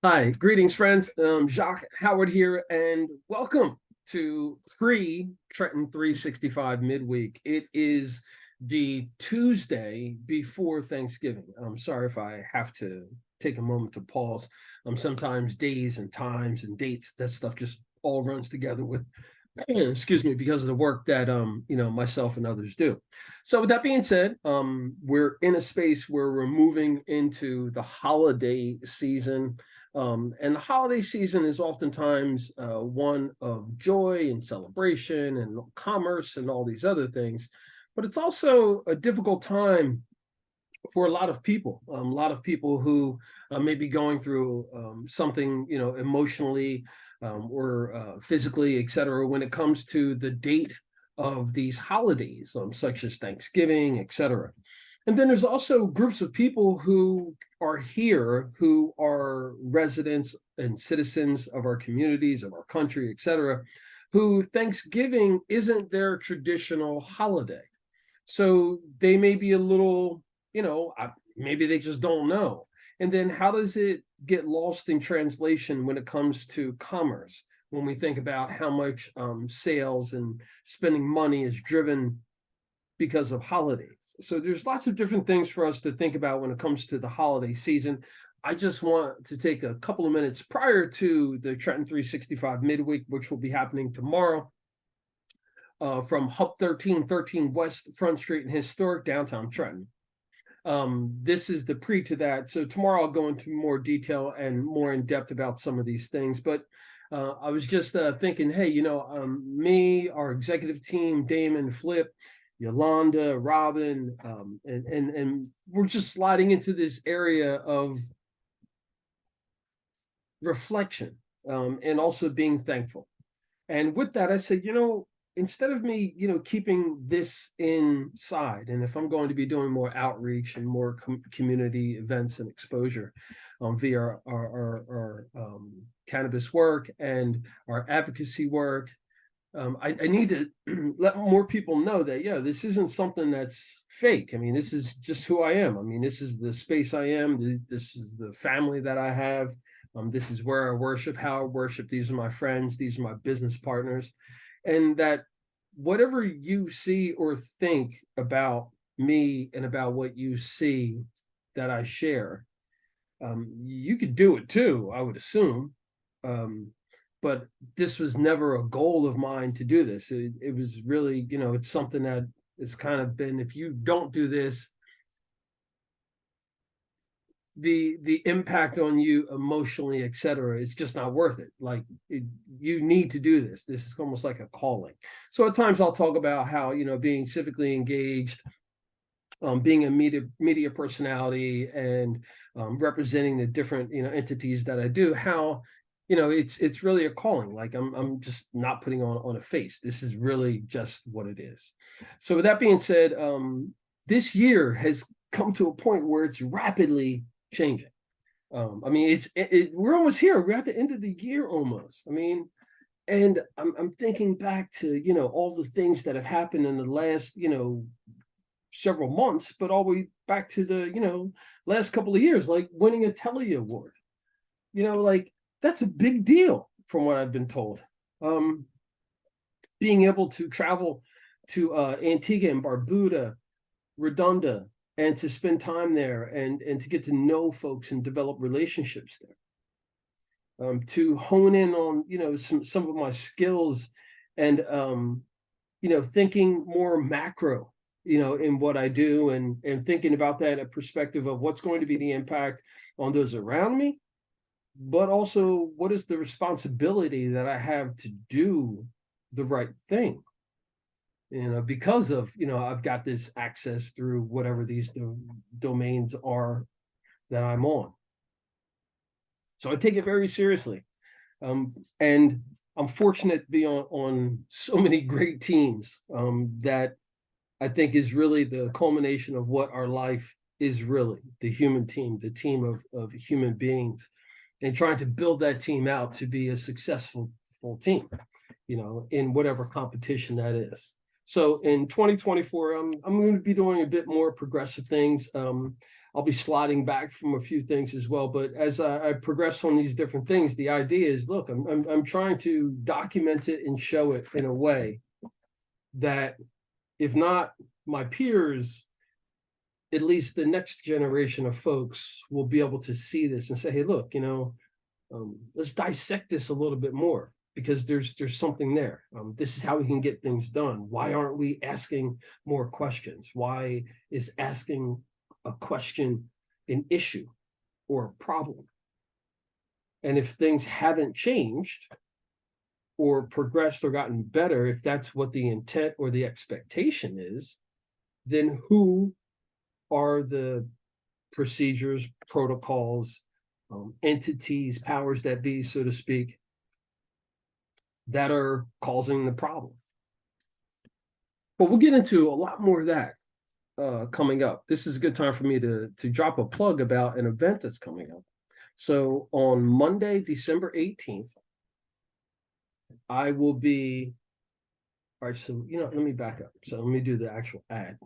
Hi, greetings, friends. Jacques Howard here, and welcome to pre-Trenton 365 midweek. It is the Tuesday before Thanksgiving. I'm sorry if I have to take a moment to pause. Sometimes days and times and dates, that stuff just all runs together with, excuse me, because of the work that myself and others do. So with that being said, we're in a space where we're moving into the holiday season. And the holiday season is oftentimes one of joy and celebration and commerce and all these other things. But it's also a difficult time for a lot of people, a lot of people who may be going through something, emotionally or physically, et cetera, when it comes to the date of these holidays, such as Thanksgiving, et cetera. And then there's also groups of people who are here, who are residents and citizens of our communities, of our country, et cetera, who Thanksgiving isn't their traditional holiday. So they may be a little, maybe they just don't know. And then how does it get lost in translation when it comes to commerce? When we think about how much sales and spending money is driven because of holidays. So there's lots of different things for us to think about when it comes to the holiday season. I just want to take a couple of minutes prior to the Trenton 365 midweek, which will be happening tomorrow, from Hub 1313 West Front Street in historic downtown Trenton. This is the pre to that. So tomorrow I'll go into more detail and more in depth about some of these things. But I was just thinking, hey, me, our executive team, Damon, Flip, Yolanda, Robin, and we're just sliding into this area of reflection and also being thankful. And with that, I said, instead of me, keeping this inside, and if I'm going to be doing more outreach and more community events and exposure via our cannabis work and our advocacy work, I need to let more people know that, yeah, this isn't something that's fake. I mean, this is just who I am. I mean, this is the space I am. This is the family that I have. This is where I worship, how I worship. These are my friends. These are my business partners. And that whatever you see or think about me and about what you see that I share, you could do it too, I would assume. But this was never a goal of mine to do this. It was really, it's something that it's kind of been, if you don't do this, the impact on you emotionally, et cetera, it's just not worth it. Like you need to do this. This is almost like a calling. So at times I'll talk about how, being civically engaged, being a media personality and representing the different, entities that I do, how, it's really a calling. Like I'm just not putting on a face. This is really just what it is. So with that being said, this year has come to a point where it's rapidly changing. I mean, we're almost here. We're at the end of the year almost. I mean, and I'm thinking back to, all the things that have happened in the last, several months, but all the way back to the, last couple of years, like winning a Telly Award. Like that's a big deal from what I've been told. Being able to travel to Antigua and Barbuda, Redonda, and to spend time there and to get to know folks and develop relationships there. To hone in on, some of my skills and, thinking more macro, in what I do and thinking about that in a perspective of what's going to be the impact on those around me, but also what is the responsibility that I have to do the right thing. Because of, I've got this access through whatever these domains are that I'm on. So I take it very seriously. And I'm fortunate to be on so many great teams that I think is really the culmination of what our life is really, the human team, the team of human beings, and trying to build that team out to be a successful team, in whatever competition that is. So in 2024, I'm going to be doing a bit more progressive things. I'll be sliding back from a few things as well. But as I progress on these different things, the idea is, look, I'm trying to document it and show it in a way that, if not my peers, at least the next generation of folks will be able to see this and say, hey, look, let's dissect this a little bit more, because there's something there. This is how we can get things done. Why aren't we asking more questions? Why is asking a question an issue or a problem? And if things haven't changed or progressed or gotten better, if that's what the intent or the expectation is, then who are the procedures, protocols, entities, powers that be, so to speak, that are causing the problem? But we'll get into a lot more of that coming up. This is a good time for me to drop a plug about an event that's coming up. So on Monday, December 18th, I will be, all right, so, let me back up. So let me do the actual ad.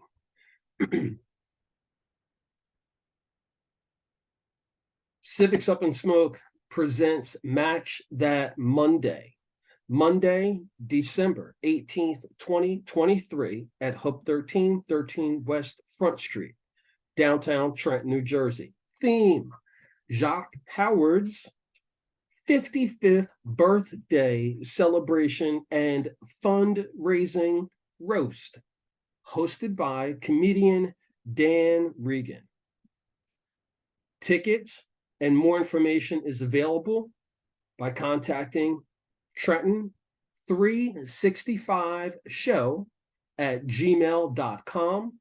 Civics Up in Smoke presents Match That Monday, December 18th, 2023 at Hub 1313 West Front Street, downtown Trenton, New Jersey. Theme: Jacques Howard's 55th birthday celebration and fundraising roast, hosted by comedian Dan Regan. Tickets and more information is available by contacting Trenton 365show@gmail.com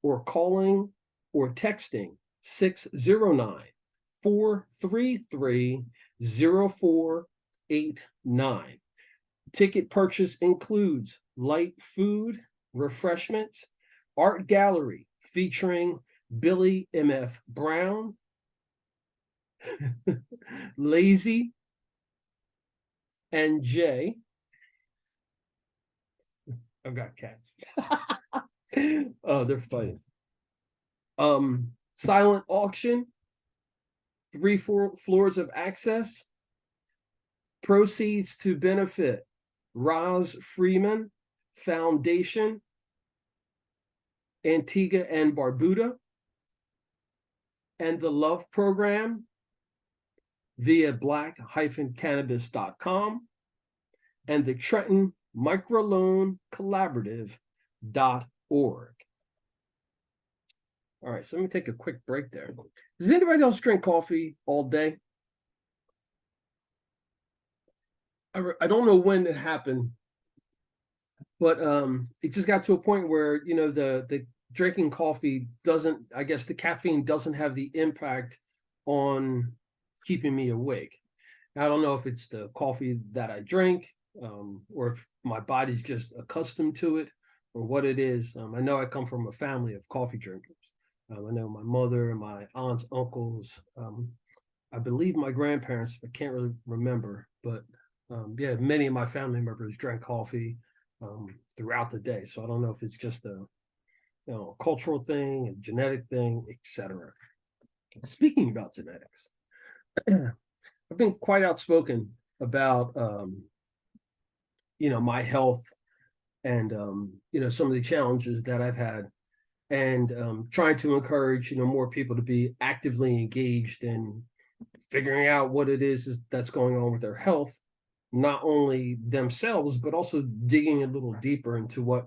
or calling or texting 609-433-0489. Ticket purchase includes light food, refreshments, art gallery featuring Billy M.F. Brown, Lazy, and Jay. I've got cats. Oh, they're funny. Silent auction, 3 floors of access. Proceeds to benefit Roz Freeman Foundation, Antigua and Barbuda, and the Love Program via black-cannabis.com and the Trenton Microloan Collaborative.org. All right, so let me take a quick break there. Does anybody else drink coffee all day? I don't know when it happened, but it just got to a point where, the drinking coffee doesn't, I guess the caffeine doesn't have the impact on keeping me awake. I don't know if it's the coffee that I drink, or if my body's just accustomed to it, or what it is. I know I come from a family of coffee drinkers. I know my mother and my aunts, uncles, I believe my grandparents, I can't really remember, but many of my family members drank coffee throughout the day. So I don't know if it's just a cultural thing, a genetic thing, etc. Speaking about genetics, I've been quite outspoken about my health and some of the challenges that I've had, and trying to encourage more people to be actively engaged in figuring out what it is that's going on with their health, not only themselves, but also digging a little deeper into what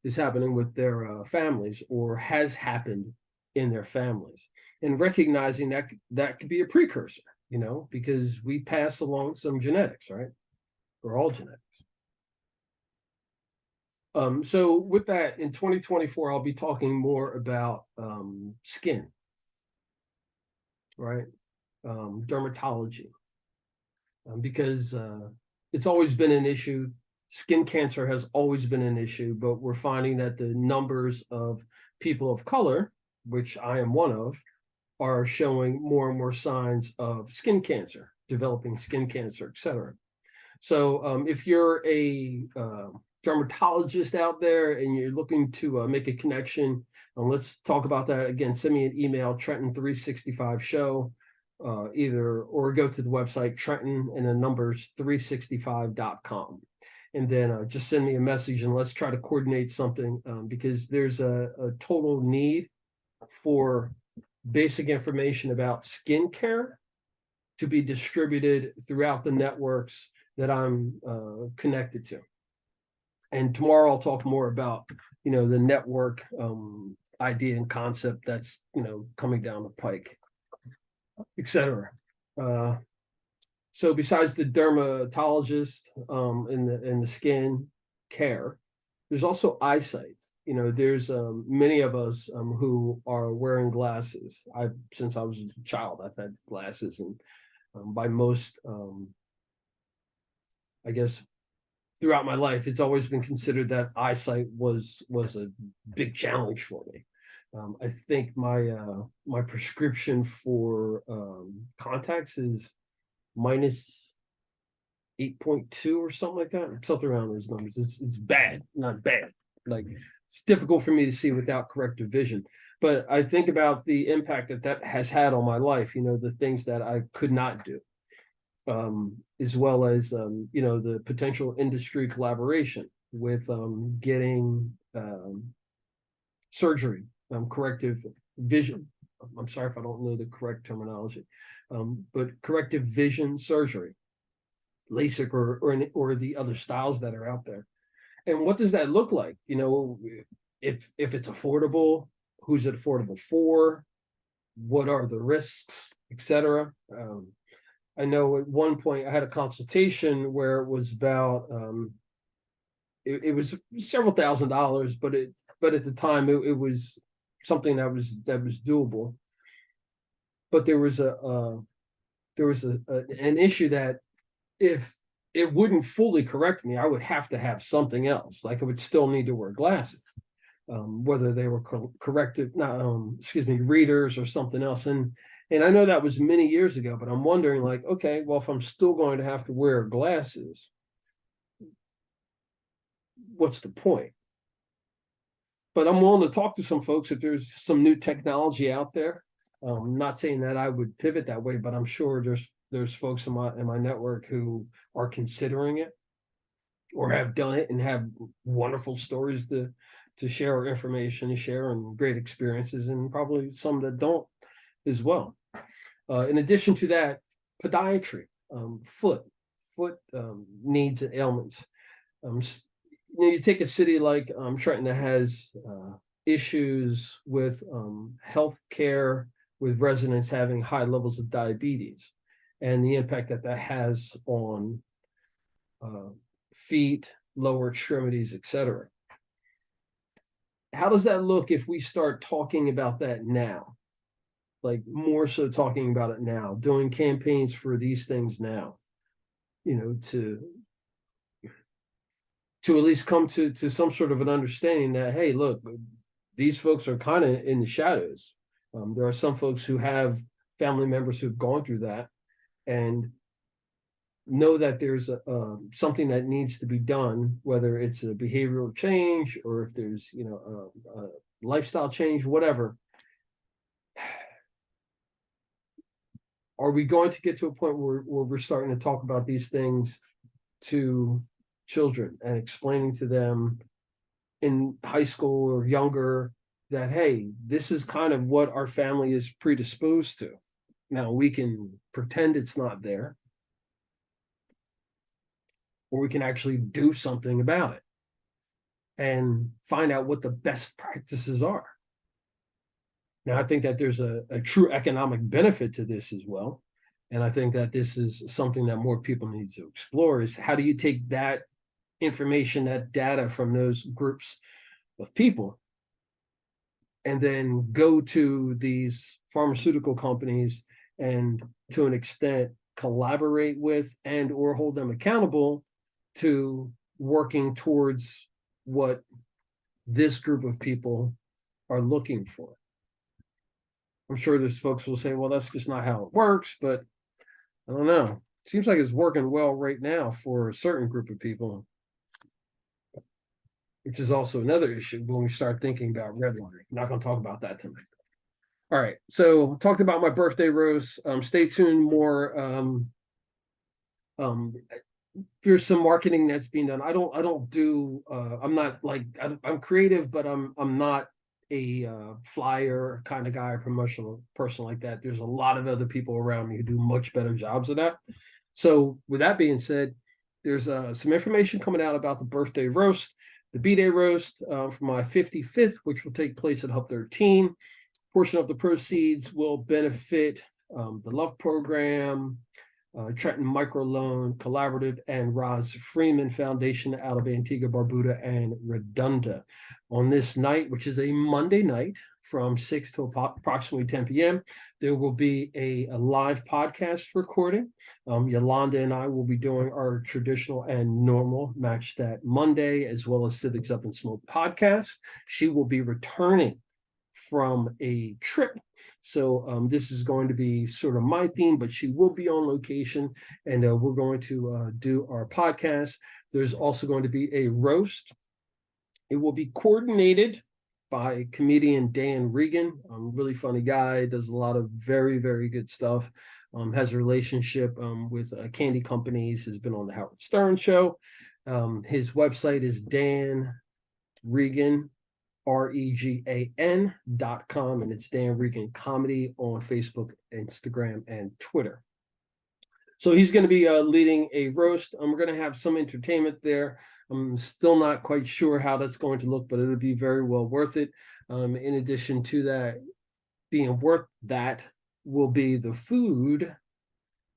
is happening with their families or has happened in their families, and recognizing that could be a precursor, because we pass along some genetics, right? We're all genetics. So with that, in 2024, I'll be talking more about skin, right? Dermatology, because it's always been an issue. Skin cancer has always been an issue, but we're finding that the numbers of people of color, which I am one of, are showing more and more signs of skin cancer, developing skin cancer, etc. So if you're a dermatologist out there and you're looking to make a connection, let's talk about that. Again, send me an email, Trenton365show, either, or go to the website, Trenton and the numbers 365.com. And then just send me a message and let's try to coordinate something, because there's a total need for basic information about skincare to be distributed throughout the networks that I'm connected to. And tomorrow I'll talk more about, the network idea and concept that's, coming down the pike, etc. So besides the dermatologist in the skin care, there's also eyesight. There's many of us who are wearing glasses. Since I was a child, I've had glasses, and by most, I guess, throughout my life, it's always been considered that eyesight was a big challenge for me. I think my prescription for contacts is minus 8.2 or something like that, something around those numbers. It's bad, not bad. Like, it's difficult for me to see without corrective vision. But I think about the impact that has had on my life, the things that I could not do, as well as, the potential industry collaboration with getting surgery, corrective vision. I'm sorry if I don't know the correct terminology, but corrective vision surgery, LASIK or the other styles that are out there. And what does that look like? If it's affordable, who's it affordable for? What are the risks, etc. I know at one point I had a consultation where it was about it was several $1,000s, but at the time it was something that was doable. But there was an issue that if it wouldn't fully correct me, I would have to have something else. Like, I would still need to wear glasses, whether they were corrective, readers or something else. And I know that was many years ago, but I'm wondering, like, okay, well, if I'm still going to have to wear glasses, what's the point? But I'm willing to talk to some folks if there's some new technology out there. I'm not saying that I would pivot that way, but I'm sure there's folks in my network who are considering it or have done it and have wonderful stories to share, or information to share, and great experiences, and probably some that don't as well. In addition to that, podiatry, foot needs and ailments. You take a city like Trenton that has issues with health care, with residents having high levels of diabetes, and the impact that has on feet, lower extremities, etc. How does that look if we start talking about that now? Like, more so talking about it now, doing campaigns for these things now, to at least come to some sort of an understanding that, hey, look, these folks are kind of in the shadows. There are some folks who have family members who've gone through that and know that there's something that needs to be done, whether it's a behavioral change or if there's, a lifestyle change, whatever. Are we going to get to a point where we're starting to talk about these things to children and explaining to them in high school or younger that, hey, this is kind of what our family is predisposed to? Now, we can pretend it's not there, or we can actually do something about it and find out what the best practices are. Now, I think that there's a true economic benefit to this as well. And I think that this is something that more people need to explore, is how do you take that information, that data from those groups of people, and then go to these pharmaceutical companies and, to an extent, collaborate with and or hold them accountable to working towards what this group of people are looking for. I'm sure there's folks who will say, well, that's just not how it works, but I don't know. It seems like it's working well right now for a certain group of people. which is also another issue when we start thinking about redlining. I'm not going to talk about that tonight. All right, so talked about my birthday roast. Stay tuned more. There's some marketing that's being done. I don't do. I'm not like I'm creative, but I'm not a flyer kind of guy, a promotional person like that. There's a lot of other people around me who do much better jobs of that. So with that being said, there's some information coming out about the birthday roast, the B-Day roast for my 55th, which will take place at Hub 13. Portion of the proceeds will benefit the Love Program, Trenton Microloan Collaborative, and Roz Freeman Foundation out of Antigua, Barbuda, and Redonda. On this night, which is a Monday night from 6 to approximately 10 p.m., there will be a live podcast recording. Yolanda and I will be doing our traditional and normal Match That Monday, as well as Civics Up and Smoke podcast. She will be returning from a trip. So this is going to be sort of my theme, but she will be on location, and we're going to do our podcast. There's also going to be a roast. It will be coordinated by comedian Dan Regan. Really funny guy, does a lot of very, very good stuff. Has a relationship with candy companies, has been on the Howard Stern show. His website is Dan Regan, REGAN.com, and it's Dan Regan Comedy on Facebook, Instagram, and Twitter. So he's going to be leading a roast. We're going to have some entertainment there. I'm still not quite sure how that's going to look, but it'll be very well worth it. In addition to that, being worth that will be the food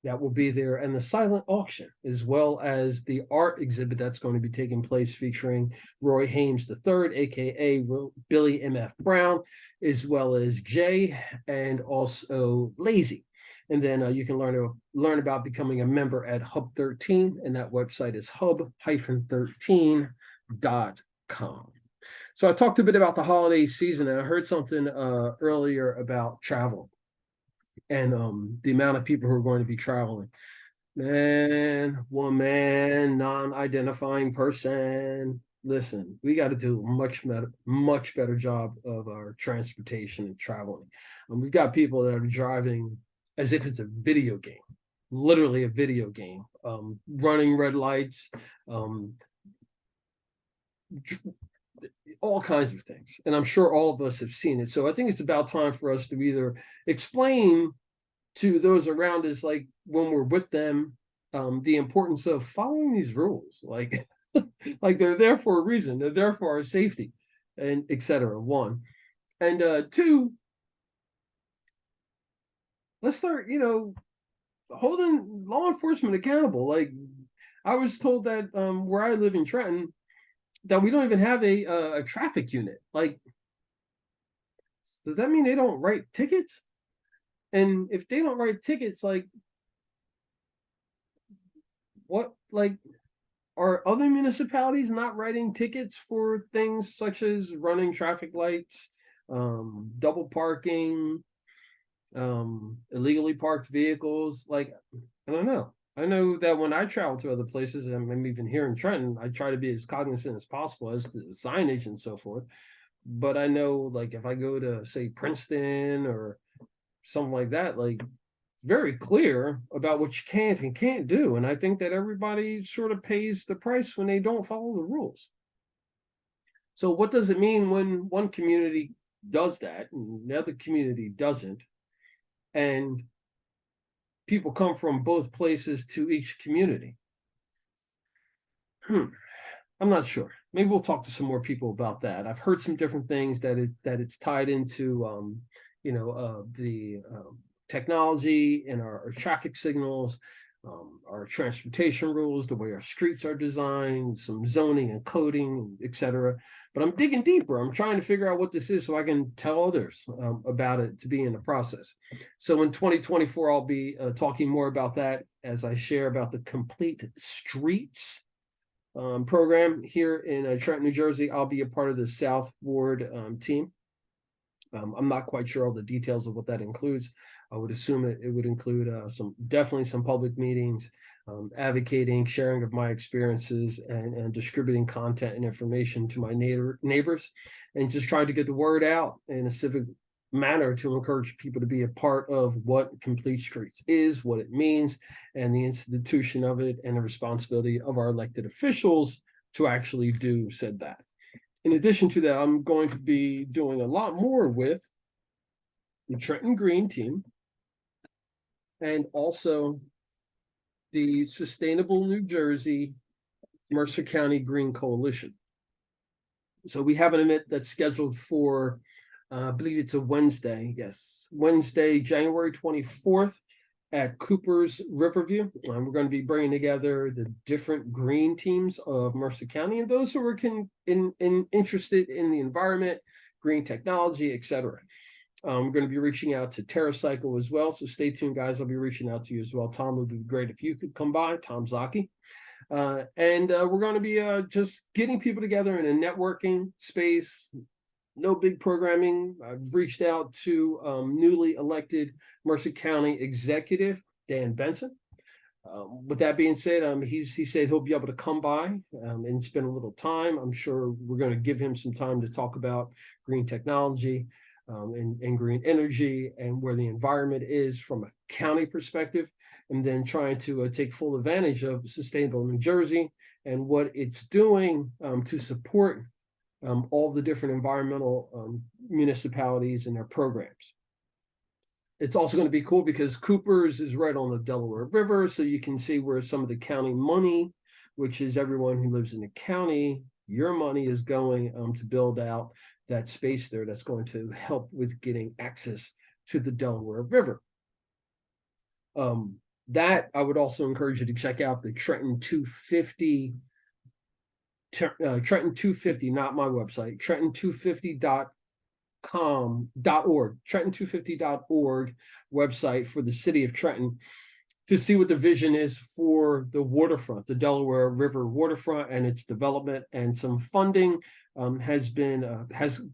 that will be there, and the silent auction, as well as the art exhibit that's going to be taking place featuring Roy Hames III, aka Billy M.F. Brown, as well as Jay, and also Lazy. And then you can learn about becoming a member at Hub 13, and that website is hub-13.com. So I talked a bit about the holiday season, and I heard something earlier about travel and the amount of people who are going to be traveling. Man, woman, non-identifying person. Listen, we got to do a much better job of our transportation and traveling. We've got people that are driving as if it's a video game, literally a video game, running red lights, all kinds of things. And I'm sure all of us have seen it. So I think it's about time for us to either explain to those around us, like when we're with them, the importance of following these rules. Like, like they're there for a reason. They're there for our safety, and etc. One. And two, let's start, holding law enforcement accountable. Like, I was told that where I live in Trenton, that we don't even have a traffic unit. Like, does that mean they don't write tickets? And if they don't write tickets, like, what, like, are other municipalities not writing tickets for things such as running traffic lights, double parking, illegally parked vehicles? Like, I don't know. I know that when I travel to other places, and I'm even here in Trenton, I try to be as cognizant as possible as to the signage and so forth. But I know, like, if I go to, say, Princeton or something like that, like, it's very clear about what you can and can't do. And I think that everybody sort of pays the price when they don't follow the rules. So what does it mean when one community does that and the other community doesn't? And people come from both places to each community. I'm not sure. Maybe we'll talk to some more people about that. I've heard some different things that it's tied into, the technology and our traffic signals, our transportation rules, the way our streets are designed, some zoning and coding, etc. But I'm digging deeper. I'm trying to figure out what this is so I can tell others about it, to be in the process. So in 2024, I'll be talking more about that as I share about the Complete Streets program here in Trenton, New Jersey. I'll be a part of the South Ward team. I'm not quite sure all the details of what that includes. I would assume it would include definitely some public meetings, advocating, sharing of my experiences, and distributing content and information to my neighbors, and just trying to get the word out in a civic manner to encourage people to be a part of what Complete Streets is, what it means, and the institution of it, and the responsibility of our elected officials to actually do said that. In addition to that, I'm going to be doing a lot more with the Trenton Green team and also the Sustainable New Jersey Mercer County Green Coalition. So we have an event that's scheduled for, I believe it's a Wednesday. Yes, Wednesday, January 24th at Cooper's Riverview. We're going to be bringing together the different green teams of Mercer County and those who are interested in the environment, green technology, etc. I'm going to be reaching out to TerraCycle as well. So stay tuned, guys. I'll be reaching out to you as well. Tom, it would be great if you could come by, Tom Zaki. And we're going to be just getting people together in a networking space. No big programming. I've reached out to newly elected Mercer County Executive, Dan Benson. With that being said, he said he'll be able to come by and spend a little time. I'm sure we're going to give him some time to talk about green technology, and green energy, and where the environment is from a county perspective, and then trying to take full advantage of Sustainable New Jersey and what it's doing to support all the different environmental municipalities and their programs. It's also going to be cool because Cooper's is right on the Delaware River, so you can see where some of the county money, which is everyone who lives in the county, your money is going to build out that space there that's going to help with getting access to the Delaware River. That I would also encourage you to check out the Trenton 250, Trenton 250, not my website, Trenton250.org, Trenton250.org website for the city of Trenton, to see what the vision is for the waterfront, the Delaware River waterfront, and its development. And some funding has been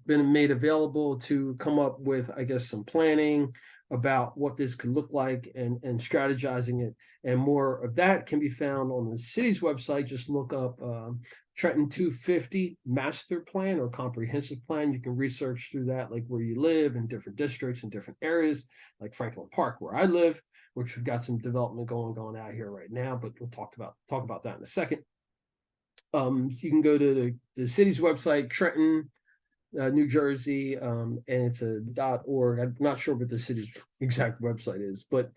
made available to come up with, I guess, some planning about what this could look like, and strategizing it. And more of that can be found on the city's website. Just look up Trenton 250 master plan or comprehensive plan. You can research through that, like where you live in different districts and different areas, like Franklin Park, where I live, which we've got some development going out here right now, but we'll talk about that in a second. You can go to the city's website, Trenton, New Jersey, and it's a .org. I'm not sure what the city's exact website is, but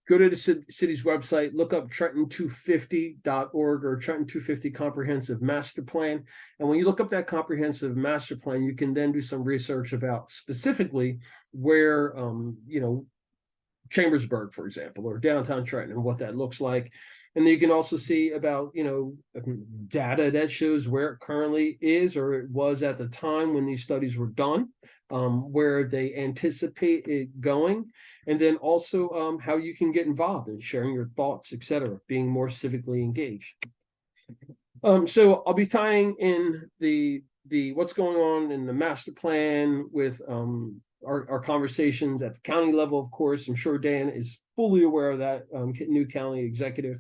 go to the city's website, look up Trenton250.org or Trenton 250 Comprehensive Master Plan. And when you look up that comprehensive master plan, you can then do some research about specifically where, Chambersburg, for example, or downtown Trenton, and what that looks like. And then you can also see about, data that shows where it currently is, or it was at the time when these studies were done, where they anticipate it going, and then also how you can get involved in sharing your thoughts, etc., being more civically engaged. So I'll be tying in the what's going on in the master plan with our conversations at the county level. Of course, I'm sure Dan is fully aware of that, new county executive.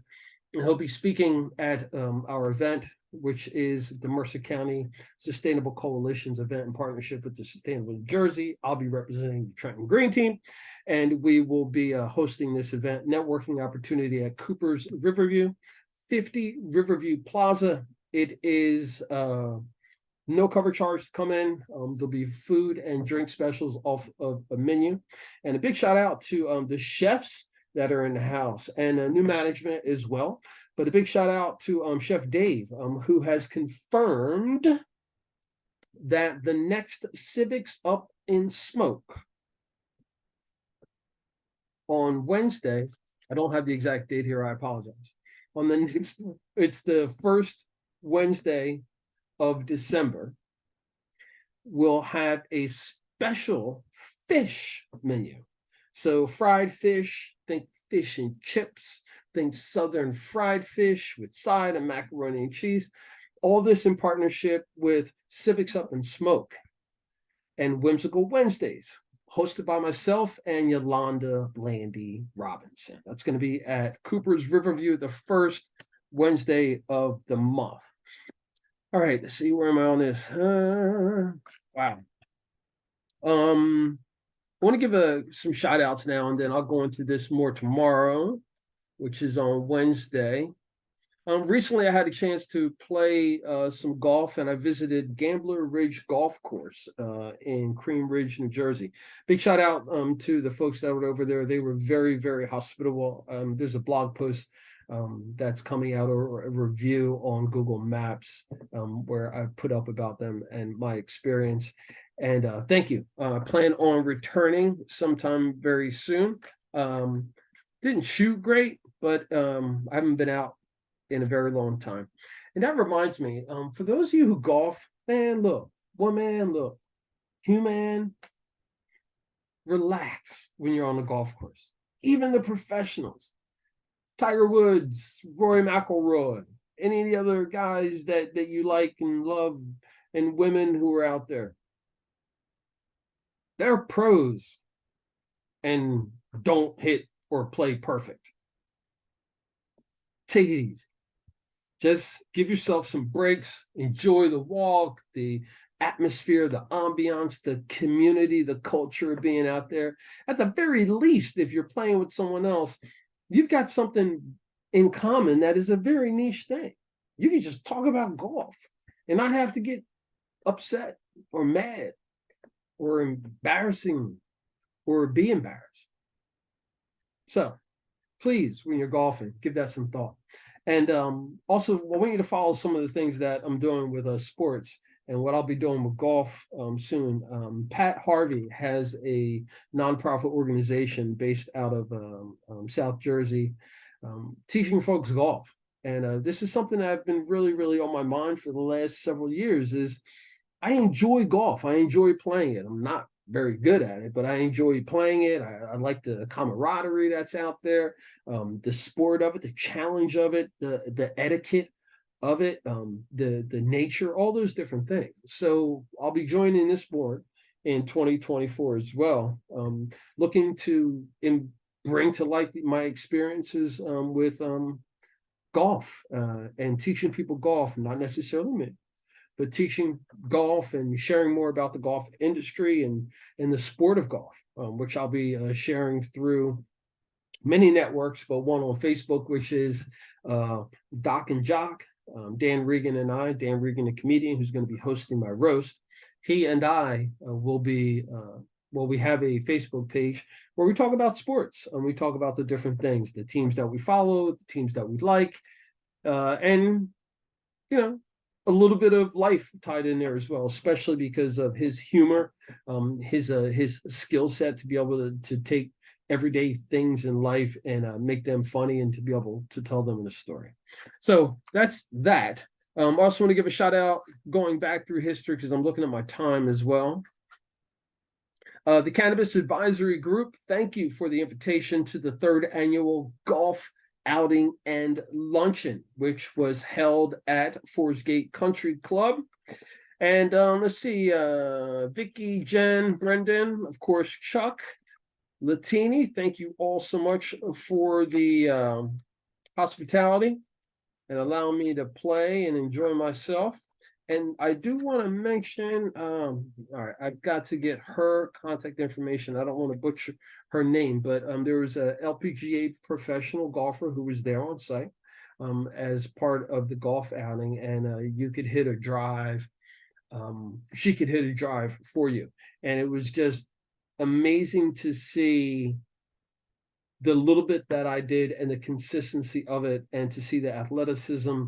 And he'll be speaking at our event, which is the Mercer County Sustainable Coalition's event in partnership with the Sustainable New Jersey. I'll be representing the Trenton Green team, and we will be hosting this event networking opportunity at Cooper's Riverview, 50 Riverview Plaza. It is no cover charge to come in. There'll be food and drink specials off of a menu. And a big shout out to the chefs that are in the house, and new management as well. But a big shout out to Chef Dave, who has confirmed that the next Civics Up in Smoke on Wednesday, I don't have the exact date here, I apologize. It's the first Wednesday of December, we'll have a special fish menu. So fried fish, think fish and chips, think southern fried fish with side and macaroni and cheese. All this in partnership with Civics Up and Smoke and Whimsical Wednesdays, hosted by myself and Yolanda Landy Robinson. That's going to be at Cooper's Riverview the first Wednesday of the month. All right, let's see, where am I on this? Wow. I want to give some shout outs now, and then I'll go into this more tomorrow, which is on Wednesday. Recently, I had a chance to play some golf, and I visited Gambler Ridge Golf Course in Cream Ridge, New Jersey. Big shout out to the folks that were over there. They were very, very hospitable. There's a blog post that's coming out, or a review on Google Maps where I put up about them and my experience. And thank you. Plan on returning sometime very soon. Didn't shoot great, but I haven't been out in a very long time. And that reminds me, for those of you who golf, man, look, human, relax when you're on the golf course. Even the professionals, Tiger Woods, Rory McIlroy, any of the other guys that you like and love, and women who are out there, they're pros and don't hit or play perfect. Take it easy. Just give yourself some breaks, enjoy the walk, the atmosphere, the ambiance, the community, the culture of being out there. At the very least, if you're playing with someone else, you've got something in common that is a very niche thing. You can just talk about golf and not have to get upset or mad or embarrassing or be embarrassed. So please, when you're golfing, give that some thought. And also, I want you to follow some of the things that I'm doing with sports and what I'll be doing with golf soon. Pat Harvey has a nonprofit organization based out of South Jersey, teaching folks golf. And this is something that I've been really, really on my mind for the last several years. Is I enjoy golf. I enjoy playing it. I'm not very good at it, but I enjoy playing it. I like the camaraderie that's out there, the sport of it, the challenge of it, the etiquette of it, the nature, all those different things. So I'll be joining this board in 2024 as well, looking to bring to light my experiences with golf and teaching people golf, not necessarily me, but teaching golf and sharing more about the golf industry and the sport of golf, which I'll be sharing through many networks, but one on Facebook, which is Doc and Jock. Dan Regan and I, Dan Regan, a comedian who's going to be hosting my roast. He and I will be, we have a Facebook page where we talk about sports and we talk about the different things, the teams that we follow, the teams that we like, and, you know, a little bit of life tied in there as well, especially because of his humor, his skill set to be able to take everyday things in life and make them funny and to be able to tell them in a story. So that's that. I also want to give a shout out going back through history because I'm looking at my time as well. The Cannabis Advisory Group, thank you for the invitation to the 3rd annual golf outing and luncheon, which was held at Forest Gate Country Club. And let's see, Vicky, Jen, Brendan, of course, Chuck, Latini, thank you all so much for the hospitality and allowing me to play and enjoy myself. And I do want to mention, all right, I've got to get her contact information. I don't want to butcher her name, but there was a LPGA professional golfer who was there on site as part of the golf outing, and you could hit a drive. She could hit a drive for you. And it was just amazing to see the little bit that I did and the consistency of it, and to see the athleticism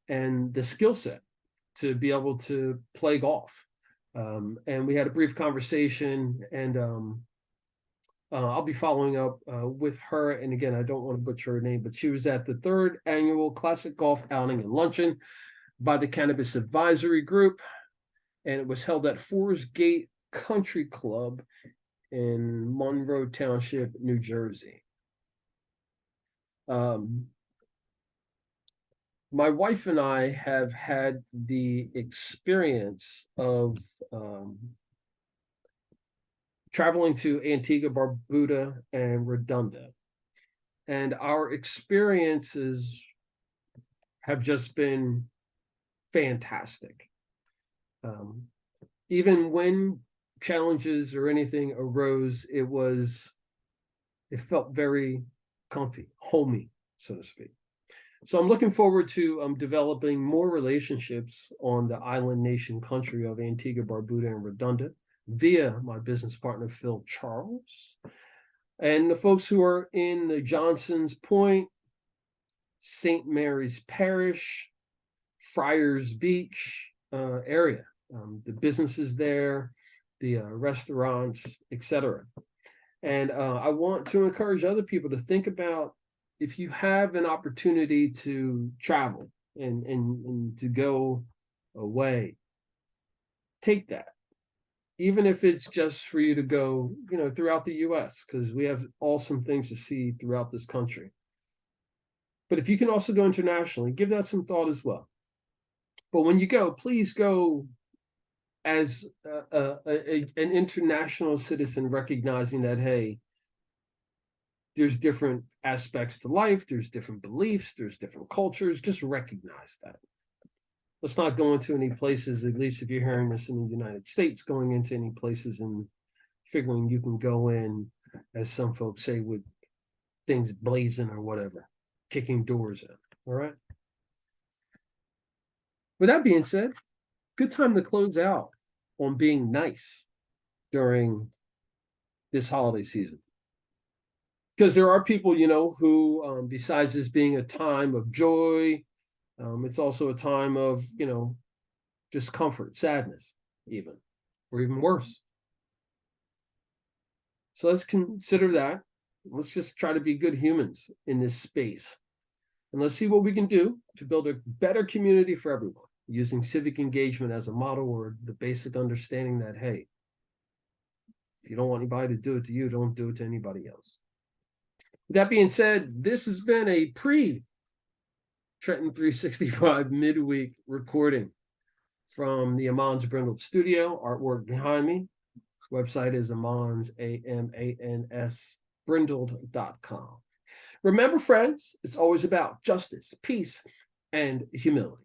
and the skill set to be able to play golf. And we had a brief conversation, and I'll be following up with her. And again, I don't want to butcher her name, but she was at the 3rd annual Classic Golf Outing and Luncheon by the Cannabis Advisory Group. And it was held at Forest Gate Country Club in Monroe Township, New Jersey. My wife and I have had the experience of traveling to Antigua, Barbuda, and Redonda. And our experiences have just been fantastic. Even when challenges or anything arose, it felt very comfy, homey, so to speak. So I'm looking forward to developing more relationships on the island nation country of Antigua, Barbuda, and Redonda via my business partner, Phil Charles. And the folks who are in the Johnson's Point, St. Mary's Parish, Friars Beach area, the businesses there, the restaurants, etc. And I want to encourage other people to think about, if you have an opportunity to travel and to go away, take that. Even if it's just for you to go, throughout the US, because we have awesome things to see throughout this country. But if you can also go internationally, give that some thought as well. But when you go, please go as an international citizen, recognizing that, hey, there's different aspects to life, there's different beliefs, there's different cultures. Just recognize that. Let's not go into any places, at least if you're hearing this in the United States, going into any places and figuring you can go in, as some folks say, with things blazing or whatever, kicking doors in. All right. With that being said, good time to close out on being nice during this holiday season. Because there are people, who, besides this being a time of joy, it's also a time of, discomfort, sadness, even, or even worse. So let's consider that. Let's just try to be good humans in this space. And let's see what we can do to build a better community for everyone, using civic engagement as a model, or the basic understanding that, hey, if you don't want anybody to do it to you, don't do it to anybody else. With that being said, this has been a pre-Trenton 365 midweek recording from the Amans Brindled studio. Artwork behind me. Website is Amans, AMANS, brindled.com. Remember, friends, it's always about justice, peace, and humility.